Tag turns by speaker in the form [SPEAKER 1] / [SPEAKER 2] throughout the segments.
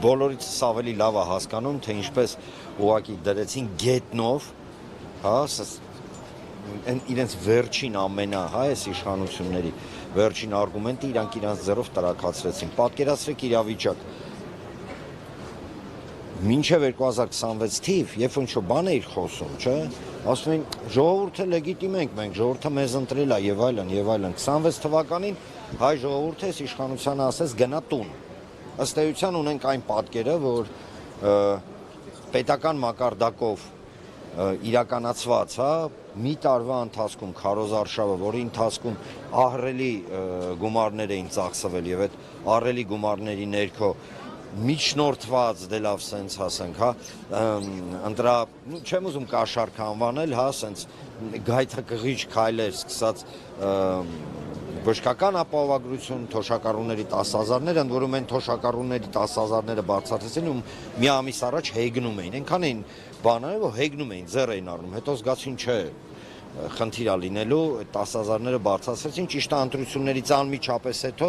[SPEAKER 1] բոլորից ավելի լավ է հասկանում, թե ինչպես ուղղակի դրեցին գետնով, հա, իրենց վերջին այս իշխանությունների վերջին արգումենտը իրանք իրանց ձեռով տրաքացրեցին։ Պատկերացրեք իրավիճակ։ Մինչև 2026 թիվ, երբ ինչ-որ բան էիր խոսում, չէ, ասում էին ժողովուրդը լեգիտիմ ենք մենք, ժողովուրդը մեզ ընտրել է եւ այլն եւ այլն։ 26 թվականին հայ ժողովուրդը այս իշխանությանը ասեց գնա տուն։ Ըստ էության ունենք այն պատկերը, որ պետական մակարդակով իրականացված, հա, մի տարվա ընթացքում քարոզարշավը, որի ընթացքում ահռելի գումարներ էին ծախսվել եւ այդ ահռելի գումարների ներքո միջնորդված դե լավ սենց ասենք, հա, ընտրա, չեմ ուզում կաշառք անվանել, հա, սենց գայթակղիչ քայլեր սկսած բժշկական ապահովագրություն, թոշակառուների 10,000-ներ, ընդ որում են թոշակառուների 10,000-ները բարձրացրեցին ու մի ամիս առաջ հեգնում էին, այնքան էին բաները, որ հեգնում էին, ձեռ էին առնում, հետո զգացին չէ, խնդիր է լինելու, 10,000-ները բարձրացրեցին, ճիշտ է ընտրություններից անմիջապես հետո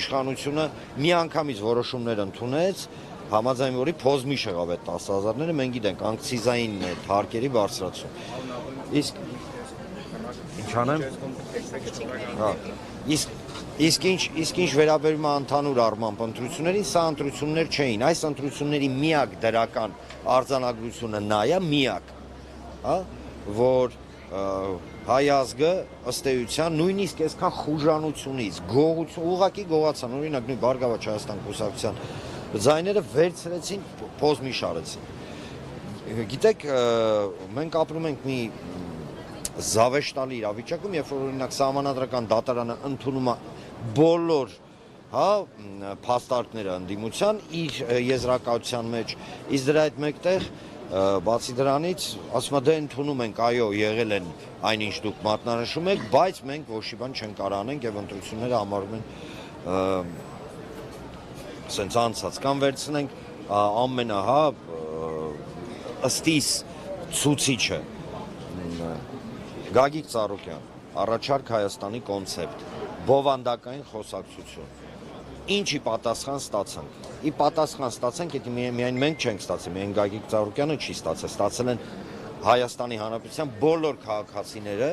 [SPEAKER 1] իշխանությունը միանգամից որոշումներ ընդունեց, համաձայն որի փոզմիշ եղավ այդ 10,000-ները, մենք գիտենք, ակցիզային հարկերի բարձրացում։ Իսկ ինչ անեմ։ Հա։ Իսկ ինչ վերաբերում է ընդհանուր առմամբ ընտրություններին, սա ընտրություններ չէին, այս ընտրությունների միակ դրական արձանագրությունը նա է, միակ, հա, որ հայ ազգը ըստ էության նույնիսկ այսքան խուժանությունից, ուղղակի գողացան, օրինակ նույն Բարգավաճ Հայաստան կուսակցության ձայները վերցրեցին, փոզմիշ արեցին։ Գիտեք, մենք ապրում ենք մի զավեշտալի իրավիճակում, երբ որ օրինակ Սահմանադրական դատարանը ընդունում է բոլոր, հա, փաստարկները ընդդիմության իր եզրակացության մեջ, իսկ դրա հետ մեկտեղ բացի դրանից, ասում է դե ընդունում ենք, այո, եղել են այնինչ դուք մատնանշում եք, բայց մենք ոչ մի բան չենք կարող անենք եւ ընտրությունները համարում են սենց անցած կամ վերցնենք ամենահա ըստիս ցուցիչը Գագիկ Ծառուկյան, առաջարկ Հայաստանի կոնցեպտ, բովանդակային խոսակցություն։ Ինչի պատասխան ստացանք։ Ի պատասխան ստացանք, եթե միայն մենք չենք ստացել, միայն Գագիկ Ծառուկյանը չի ստացել, ստացել են Հայաստանի Հանրապետության բոլոր քաղաքացիները,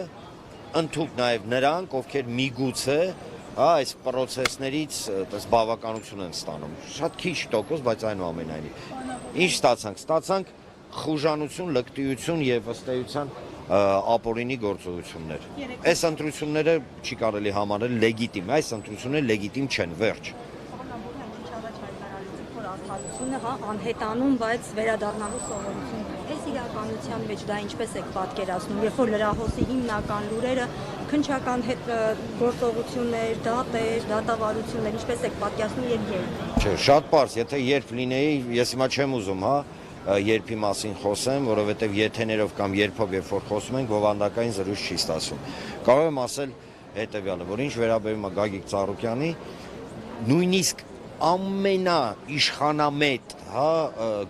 [SPEAKER 1] ընդհանուր նաև նրանք, ովքեր միգուցե, հա, այս պրոցեսներից բավականություն են ստանում։ Շատ քիչ տոկոս, բայց այնուամենայնիվ։ Ինչ ստացանք։ Ստացանք խուժանություն, լկտիություն եւ ըստ էության ապօրինի գործողություններ։ Այս ընտրությունները չի կարելի համարել լեգիտիմ, այս ընտրությունները լեգիտիմ չեն, վերջ։
[SPEAKER 2] Արդարությունը, հա, անհետանում, բայց վերադառնալու սովորություն։ Այս իրականության մեջ դա ինչպես եք պատկերացնում, երբ որ լրահոսի հիմնական լուրերը, քննչական գործողություններ, դատեր, դատավարություններ, ինչպես եք պատկերացնում եւ երբ։
[SPEAKER 1] Չէ, շատ պարզ, եթե երբ լինեի, ես հիմա չեմ ուզում, հա, երբի մասին խոսեմ, որովհետև եթեներով կամ երբով երբ որ խոսում ենք, բովանդակային զրույց չի ստացվում։ Կարող եմ ասել հետևյալը, որ ինչ վերաբերում է Գագիկ Ծառուկյանի, նույնիսկ ամենաիշխանամետ, հա,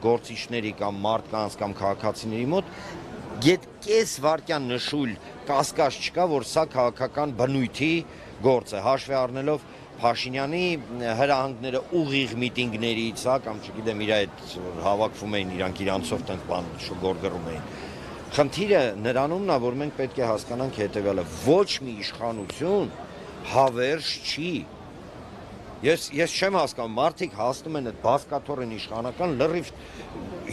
[SPEAKER 1] գործիչների կամ մարդկանց կամ քաղաքացիների մոտ կես վայրկյան նշույլ կասկած չկա, որ սա քաղաքական բնույթի գործ է, հաշվի առնելով Փաշինյանի հրահանգները ուղիղ միտինգներից, հա, կամ չգիտեմ, իր այդ հավաքվում էին իրանք իրանցով տենք բան գորգռում էին։ Խնդիրը նրանումն է, որ մենք պետք է հասկանանք հետևյալը, ոչ մի իշխանություն հավերժ չի։ Ես չեմ հասկանում, մարդիկ հասնում են այդ բազկաթոռին իշխանական լրիվ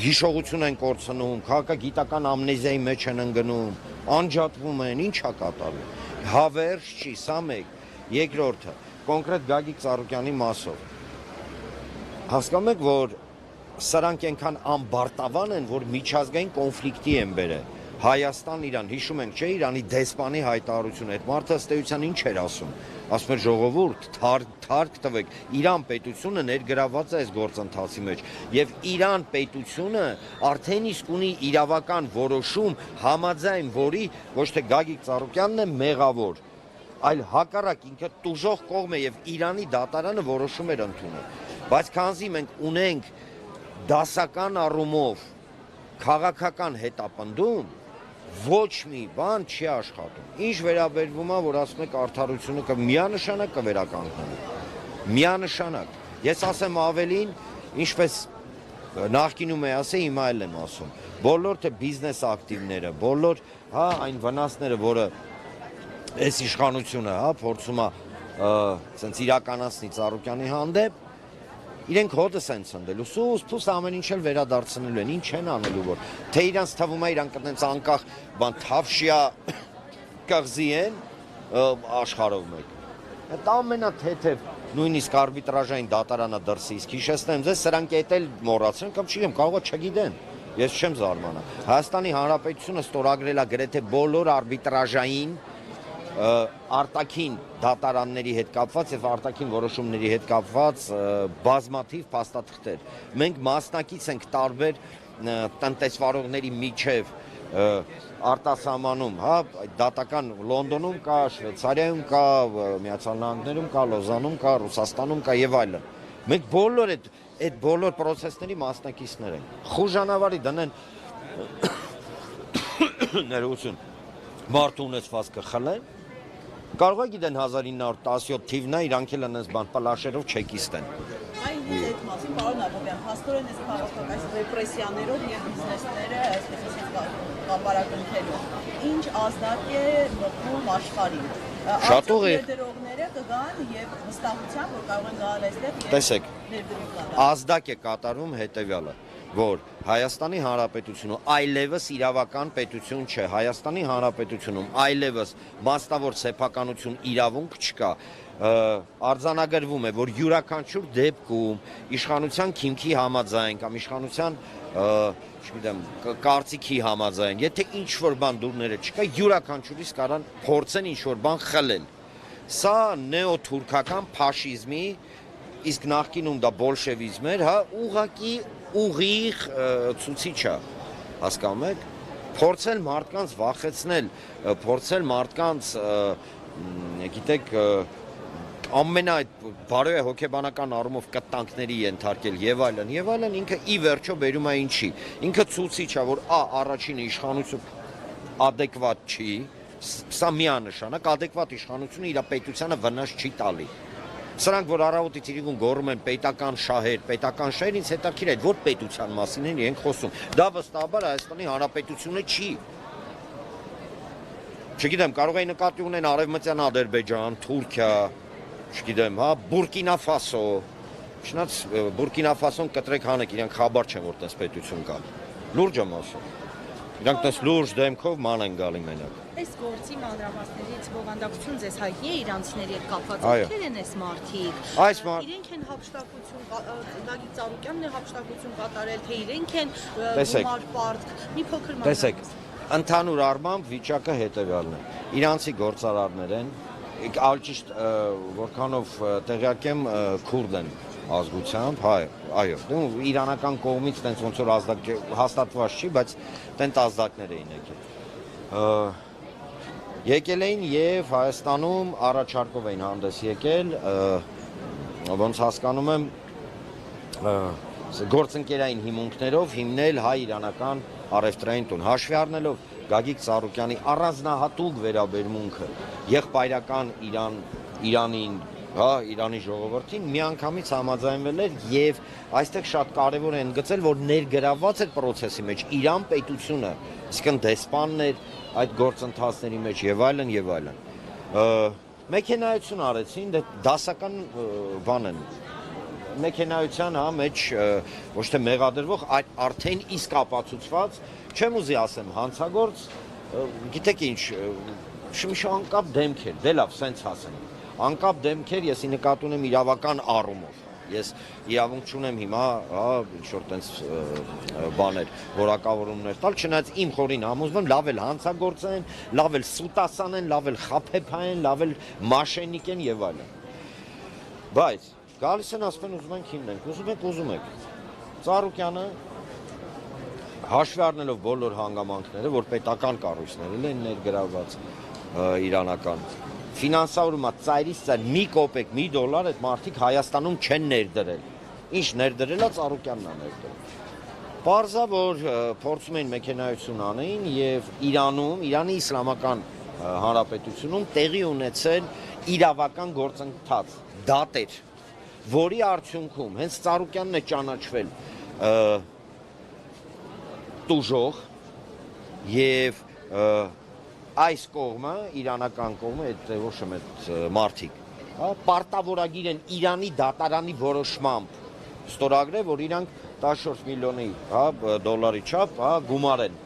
[SPEAKER 1] հիշողություն են կորցնում, քաղաքագիտական ամնեզիայի մեջ են ընկնում, անջատվում են, ինչ է կատարվում։ Հավերժ չի, սա մեկ, երկրորդը կոնկրետ Գագիկ Ծառուկյանի մասով։ Հասկանում եք, որ սրանք այնքան ամբարտավան են, որ միջազգային կոնֆլիկտի են բերել։ Հայաստան Իրան, հիշում ենք, չէ, Իրանի դեսպանի հայտարարությունը, այդ մարդը ըստ էության ինչ էր ասում։ Ասում էր ժողովուրդ, թարք տվեք, Իրան պետությունը ներգրավված է այս գործընթացի մեջ, եւ Իրան պետությունը արդեն իսկ ունի իրավական որոշում, համաձայն որի ոչ թե Գագիկ Ծառուկյանն է մեղավոր, այլ հակառակ ինքը տուժող կողմ է եւ Իրանի դատարանը որոշում էր ընդունել։ Բայց քանզի մենք ունենք դասական առումով քաղաքական հետապնդում, ոչ մի բան չի աշխատում։ Ինչ վերաբերվում է, որ ասում եք արդարությունը միանշանակ կվերականգնվի։ Միանշանակ։ Ես ասեմ ավելին, ինչպես նախկինում է ասել, հիմա էլ եմ ասում, բոլոր թե բիզնես ակտիվները, բոլոր այն վնասները, որը այս իշխանությունը փորձում է ցենց իրականացնի Ծառուկյանի հանդեպ, իրենք հոտս են ցնդելու, սուս ամեն ինչ էլ վերադարձնելու են, ինչ են անելու, որ թե իրանց թվում է իրանք այդպես անկախ բան թավշյա կղզի են աշխարհով մեկ։ Այդ ամենաթեթև նույնիսկ արբիտրաժային դատարանը դրսի, իսկ հիշեցնեմ ձեզ, սրանք էլ մոռացրեն կամ չգիտեմ, կարող է չգիտեն։ Ես չեմ զարմանա։ Հայաստանի Հանրապետությունը ստորագրել է գրեթե բոլոր արբիտրաժային արտաքին դատարանների հետ կապված եւ արտաքին որոշումների հետ կապված բազմաթիվ փաստաթղթեր։ Մենք մասնակից ենք տարբեր տնտեսվարողների միջև արտասահմանում, դատական Լոնդոնում կա, Շվեյցարիայում կա, Միացյալ Նահանգներում կա, Լոզանում կա, Ռուսաստանում կա եւ այլն։ Մենք բոլոր այդ բոլոր process-ների մասնակիցներ ենք։ Խուժանավարի դնեն ներողություն, մարդու ունեցվածքը խլեն։ Կարող է գիտեն 1917 թիվն է, իրանք էլ անես բան պլաշերով չեկիստ են։
[SPEAKER 3] Այն այդ մասին, պարոն Աբովյան, հաստորեն այս քաղաքական ռեպրեսիաներով եւ բիզնեսները, այսպես կապարակնքելով, ինչ ազդակ է մտնում աշխարհին։
[SPEAKER 1] Շատ ուղիղ։
[SPEAKER 3] Ներդրողները կգան եւ վստահությամբ, որ կարող են գալ այստեղ։
[SPEAKER 1] Տեսեք, ազդակ է կատարում հետեւյալը, որ Հայաստանի Հանրապետությունը այլևս իրավական պետություն չէ, Հայաստանի Հանրապետությունում այլևս մասնավոր սեփականություն իրավունք չկա, արձանագրվում է, որ յուրաքանչյուր դեպքում իշխանության քիմքի համաձայն կամ իշխանության, չգիտեմ, կարծիքի համաձայն, եթե ինչ-որ բան դուրները չկա, յուրաքանչյուրից կարան փորձեն ինչ-որ բան խլել։ Սա նեոթուրքական ֆաշիզմի, իսկ նախկինում դա բոլշևիզմ էր, ուղղակի ուղիղ ցուցիչ է, հասկանում եք, փորձել մարդկանց վախեցնել, փորձել մարդկանց, գիտեք, ամենա բարոյ հոգեբանական առումով կտանքների ենթարկել եւ այլն, ինքը ի վերջո բերում է ինչի։ Ինքը ցուցիչ է, որ առաջինը իշխանություն adekvat չի, սա միանշանակ adekvat իշխանությունը իր պետությանը վնաս չի տալի։ Սրանք, որ առավոտից իրիկուն գոռում են պետական շահեր, ինձ հետաքրքիր է, որ պետության մասին են իրենք խոսում։ Դա վստահաբար Հայաստանի Հանրապետությունը չի։ Չգիտեմ, կարող է նկատի ունեն Արևմտյան Ադրբեջան, Թուրքիա, չգիտեմ, Բուրկինա Ֆասո, չնայած Բուրկինա Ֆասոն կտրեք հանեք, իրանք խաբար չեն, որ տես պետություն կա։ Լուրջ եմ ասում։ Իրանք տես լուրջ դեմքով ման են գալի մենակ։
[SPEAKER 3] Այս գործի մանրամասներից բովանդակություն ձեզ հայտնի է իրանցիների հետ կապված, ովքեր են այս մարդիկ։ Իրենք են հափշտակություն, Դավիթ Ծառուկյանն է հափշտակություն կատարել, թե իրենք են գումար պարտք, մի փոքր մանրամաս։
[SPEAKER 1] Տեսեք, ընդհանուր առմամբ վիճակը հետևյալն է։ Իրանցի գործարարներ են, ալճիշտ որքանով տեղյակ եմ քուրդ են ազգությամբ, այո, իրանական կողմից տենց ոնց որ ազդակ հաստատված չի, բայց տենց ազդակներ էին եկել։ Եկել էին եւ Հայաստանում առաջարկով էին հանդես եկել, ոնց հասկանում եմ, գործընկերային հիմունքներով հիմնել հայ-իրանական առևտրային տուն, հաշվի առնելով Գագիկ Ծառուկյանի առանձնահատուկ վերաբերմունքը եղբայրական Իրանին, Իրանի ժողովրդին միանգամից համաձայնվել էր եւ այստեղ շատ կարեւոր է ընդգծել, որ ներգրավված էր process-ի մեջ Իրան պետությունը, իսկն դեսպանն էր այդ գործընթացների մեջ եւ այլն։ Մեքենայություն արեցին, դասական բան են։ Մեքենայության մեջ ոչ թե մեղադրվող, այլ արդեն իսկ ապացուցված, չեմ ուզի ասեմ հանցագործ, գիտեք ինչ, շմշանկապ դեմքեր, դե լավ, սենց ասեմ։ Անկապ դեմքեր եսի նկատի ունեմ իրավական առումով։ Ես իրավունք չունեմ հիմա, ինչ-որ տենց բաներ, որակավորումներ տալ, չնայած իմ խորին համոզվում, լավ էլ հանցագործ են, լավ էլ սուտասան են, լավ էլ խափեփա են, լավ էլ մաշենիկ են եւ այլն։ Բայց գալիս են ասում ուզում ենք հիմնենք, ուզում եք։ Ծառուկյանը հաշվի առնելով բոլոր հանգամանքները, որ պետական կառույցներ են ներգրավված իրանական ֆինանսավորումա ծայրից ծայր մի կոպեկ, մի դոլար այդ մարդիկ Հայաստանում չեն ներդրել։ Ինչ ներդրել է Ծառուկյանն է ներդրել։ Պարզա, որ փորձում էին մեքենայություն անեին եւ Իրանում, Իրանի Իսլամական Հանրապետությունում տեղի ունեցել իրավական գործընթաց, դատեր, որի արդյունքում հենց Ծառուկյանն է ճանաչվել տուժող եւ այս կողմը, իրանական կողմը, այդ ոչ եմ այդ մարդիկ, պարտավորագիր են Իրանի դատարանի որոշմամբ ստորագրել, որ իրանք 14 միլիոնի դոլարի չափ գումարեն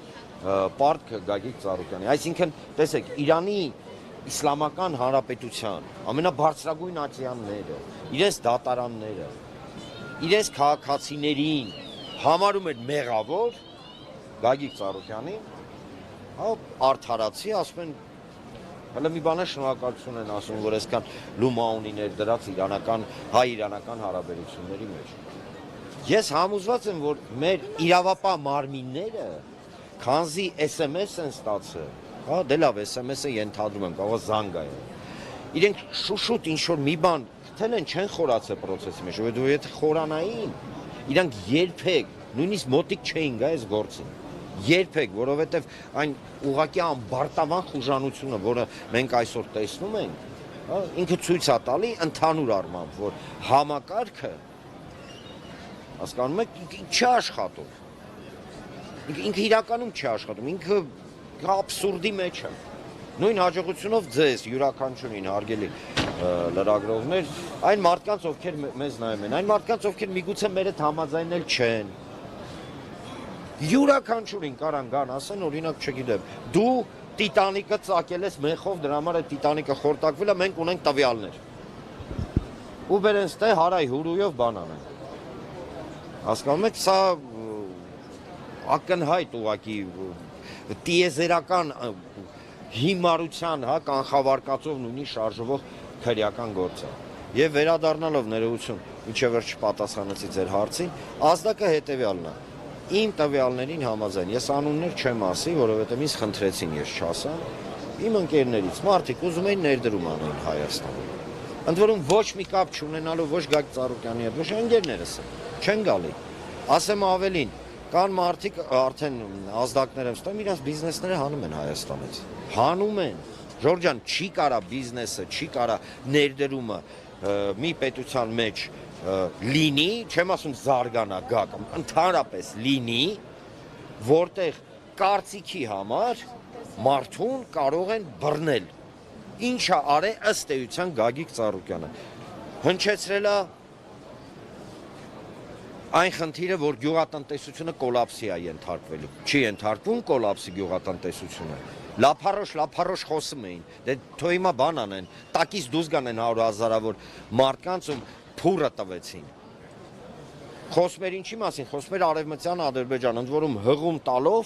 [SPEAKER 1] պարտք Գագիկ Ծառուկյանի։ Այսինքն, տեսեք, Իրանի Իսլամական Հանրապետության ամենաբարձրագույն ատյանները, իրենց դատարանները, իրենց քաղաքացիներին համարում են մեղավոր Գագիկ Ծառուկյանին, արդարացի, ասում են, հələ մի բան է շնորհակալություն են ասում, որ այսքան լումա ունի ներդրած հայ-իրանական հարաբերությունների մեջ։ Ես համոզված եմ, որ մեր իրավապահ մարմինները քանզի SMS են ստացել, դե լավ, SMS-ը ենթադրում եմ, կարող է զանգ է։ Իրենք շուշուտ ինչ-որ մի բան գտել են, չեն խորացել պրոցեսի մեջ, որ եթե խորանային, իրանք երբեք, նույնիսկ մոտիկ չէին գա այս գործին։ Երբեք, որովհետև այն ուղղակի ամբարտավան խուժանությունը, որը մենք այսօր տեսնում ենք, ինքը ցույց է տալի ընդհանուր առմամբ, որ համակարգը հասկանում եք, չի աշխատում։ Ինքը իրականում չի աշխատում, ինքը աբսուրդի մեջ է։ Նույն հաջողությունով ձեզ յուրաքանչյուրին հարգելի լրագրողներ, այն մարդկանց, ովքեր մեզ նայում են, այն մարդկանց, ովքեր միգուցե մեր հետ համաձայնել չեն, յուրաքանչյուրին կարան գան ասեն, օրինակ չգիտեմ, դու Տիտանիկը ծակել ես մեխով, դրա համար է Տիտանիկը խորտակվել է, մենք ունենք տվյալներ։ Ու բերեն ստե հարայ հուրույով բան անեն։ Հասկանում եք, սա ակնհայտ ուղղակի տիեզերական հիմարության, կանխավարկածով նույնիսկ շարժվող քրեական գործ է։ Եվ վերադառնալով ներողություն, ինչեւ որ չպատասխանեցի ձեր հարցին, ազդակը հետեւյալն է։ Իմ տվյալներին համաձայն, ես անուններ չեմ ասի, որովհետև ինձ խնդրեցին ես չասամ, իմ ընկերներից մարդիկ ուզում էին ներդրում անեն Հայաստանում։ Ընդ որում ոչ մի կապ չունենալով ոչ Գագիկ Ծառուկյանի հետ, ոչ ընկերներս չեն գալի։ Ասեմ ավելին, կան մարդիկ արդեն ազդակներ եմ ստում, իրենց բիզնեսները հանում են Հայաստանից։ Հանում են։ Ժորժ ջան, չի կարա բիզնեսը, չի կարա ներդրումը մի պետության մեջ լինի, չեմ ասում զարգանա, գա կամ ընդհանրապես լինի, որտեղ կարծիքի համար մարդուն կարող են բռնել։ Ինչա արե ըստ էության Գագիկ Ծառուկյանը։ Հնչեցրել է այն խնդիրը, որ գյուղատնտեսությունը կոլապսի է ենթարկվելու։ Չի ենթարկվում կոլապսի գյուղատնտեսությունը։ Լափարոշ խոսում էին։ Դե թող հիմա բան անեն, տակից դուրս գանեն 100,000-ավոր մարդկանց ու փուրը տվեցին։ Խոսում էր ինչի մասին, խոսում էր Արևմտյան Ադրբեջան, ընդ որում հղում տալով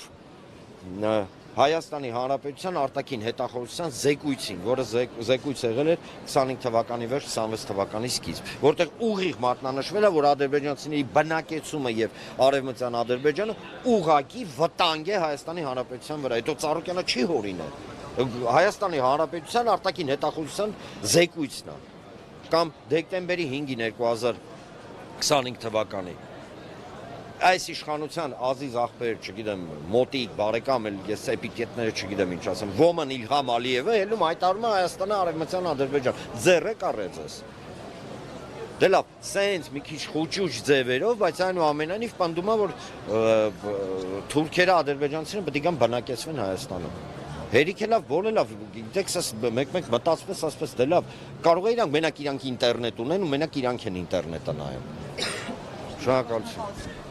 [SPEAKER 1] Հայաստանի Հանրապետության արտաքին հետախորհրդության զեկույցին, որը զեկույց եղել էր 25 թվականի վերջ, 26 թվականի սկիզբ, որտեղ ուղիղ մատնանշվել է, որ ադրբեջանցիների բնակեցումը եւ Արևմտյան Ադրբեջանը ուղղակի վտանգ է Հայաստանի Հանրապետության վրա։ Հետո Ծառուկյանը չի հորինել։ Հայաստանի Հանրապետության արտաքին հետախորհրդության զեկույցն է, կամ դեկտեմբերի 5-ին 2025 թվականի։ Այս իշխանության ազիզ ախպեր, չգիտեմ, մոտիկ, բարեկամ, ես էպիտետները չգիտեմ ինչ ասեմ, Ոման Իլհամ Ալիևը հելում հայտարարում է Հայաստանը Արևմտյան Ադրբեջան, ձեռը կարեց ես։ Դե լավ, սենց մի քիչ խուճուճ ձևերով, բայց այնուամենայնիվ պնդում է, որ թուրքերը, ադրբեջանցիները պետք է գան բնակեցվեն Հայաստանում։ Հերիք է լավ, բոլորը լավ, գիտեք, մեկ-մեկ մտածպես, ասպես, դե լավ, կարող է իրանք մենակ իրանք ինտերնետ ունեն ու մենակ իրանք են ինտերնետը նայում։ Շնորհակալություն։